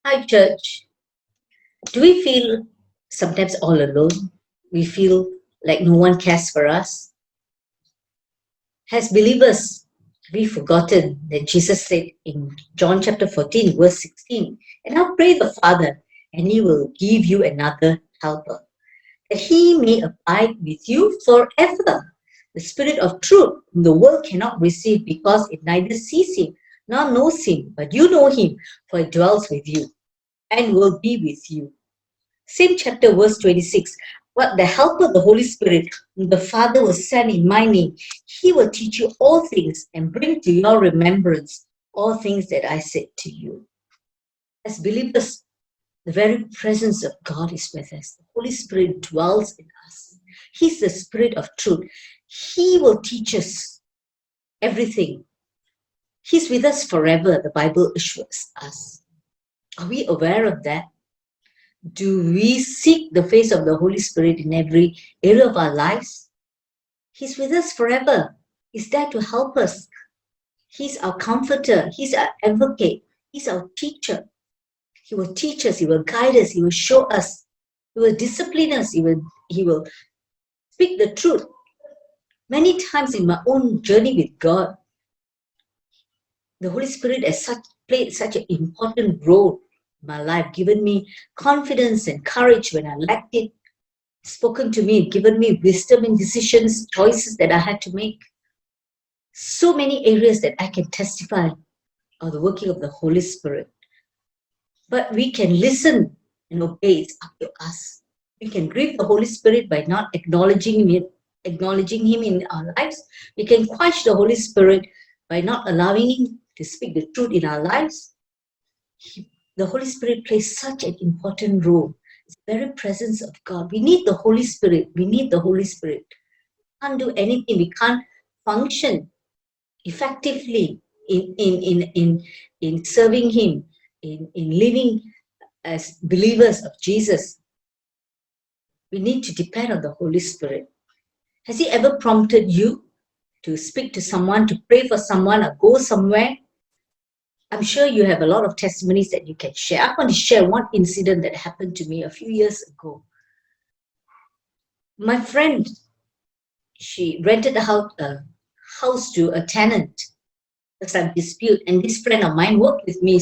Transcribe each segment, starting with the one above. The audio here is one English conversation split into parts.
Hi, church. Do we feel sometimes all alone? We feel like no one cares for us? As believers, we've forgotten that Jesus said in John chapter 14, verse 16, and I'll pray the Father, and he will give you another helper, that he may abide with you forever. The Spirit of truth, whom the world cannot receive because it neither sees him nor knows him, but you know him, for it dwells with you and will be with you. Same chapter, verse 26. What the helper, the Holy Spirit, whom the Father will send in my name, he will teach you all things and bring to your remembrance all things that I said to you. As believers, the very presence of God is with us. The Holy Spirit dwells in us. He's the Spirit of truth. He will teach us everything. He's with us forever, the Bible assures us. Are we aware of that? Do we seek the face of the Holy Spirit in every area of our lives? He's with us forever. He's there to help us. He's our comforter. He's our advocate. He's our teacher. He will teach us. He will guide us. He will show us. He will discipline us. He will speak the truth. Many times in my own journey with God, the Holy Spirit has played such an important role in my life, given me confidence and courage when I lacked it, spoken to me, given me wisdom in decisions, choices that I had to make. So many areas that I can testify of the working of the Holy Spirit. But we can listen and obey. It's up to us. We can grieve the Holy Spirit by not acknowledging Him in our lives. We can quench the Holy Spirit by not allowing Him to speak the truth in our lives. The Holy Spirit plays such an important role. It's the very presence of God. We need the Holy Spirit. We need the Holy Spirit. We can't do anything. We can't function effectively in serving Him, in living as believers of Jesus. We need to depend on the Holy Spirit. Has He ever prompted you to speak to someone, to pray for someone, or go somewhere? I'm sure you have a lot of testimonies that you can share. I want to share one incident that happened to me a few years ago. My friend, she rented a house to a tenant. There's some dispute, and this friend of mine worked with me.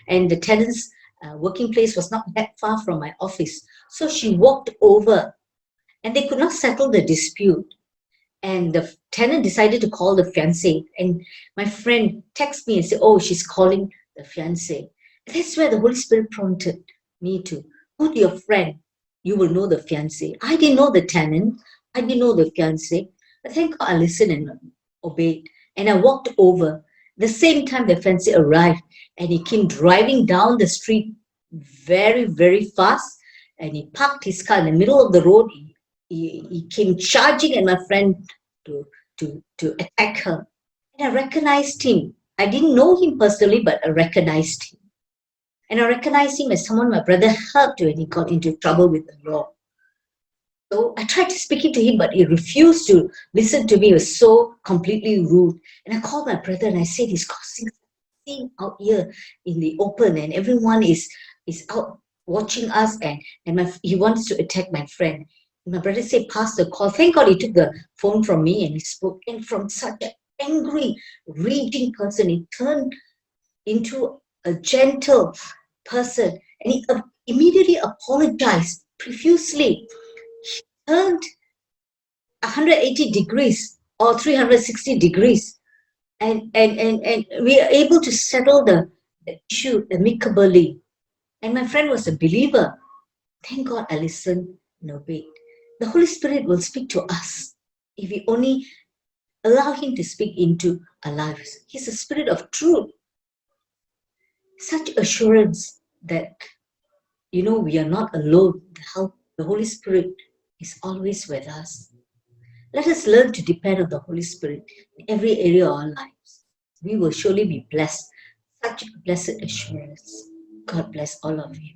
And the tenant's working place was not that far from my office. So she walked over, and they could not settle the dispute. And the tenant decided to call the fiancé. And my friend texted me and said, oh, she's calling the fiancé. And that's where the Holy Spirit prompted me to go to your friend. You will know the fiancé. I didn't know the tenant. I didn't know the fiancé. But thank God I listened and obeyed. And I walked over. The same time the fiancé arrived, and he came driving down the street very, very fast. And he parked his car in the middle of the road. He came charging at my friend to attack her. And I recognized him. I didn't know him personally, but I recognized him. And I recognized him as someone my brother helped when he got into trouble with the law. So I tried to speak to him, but he refused to listen to me. He was so completely rude. And I called my brother and I said, he's causing something out here in the open, and everyone is out watching us, and he wants to attack my friend. My brother said, pass the call. Thank God he took the phone from me and he spoke. And from such an angry, raging person, he turned into a gentle person. And he immediately apologized profusely. He turned 180 degrees or 360 degrees. And we are able to settle the issue amicably. And my friend was a believer. Thank God I listened and obeyed. The Holy Spirit will speak to us if we only allow Him to speak into our lives. He's a Spirit of truth. Such assurance that, we are not alone. The Holy Spirit is always with us. Let us learn to depend on the Holy Spirit in every area of our lives. We will surely be blessed. Such blessed assurance. God bless all of you.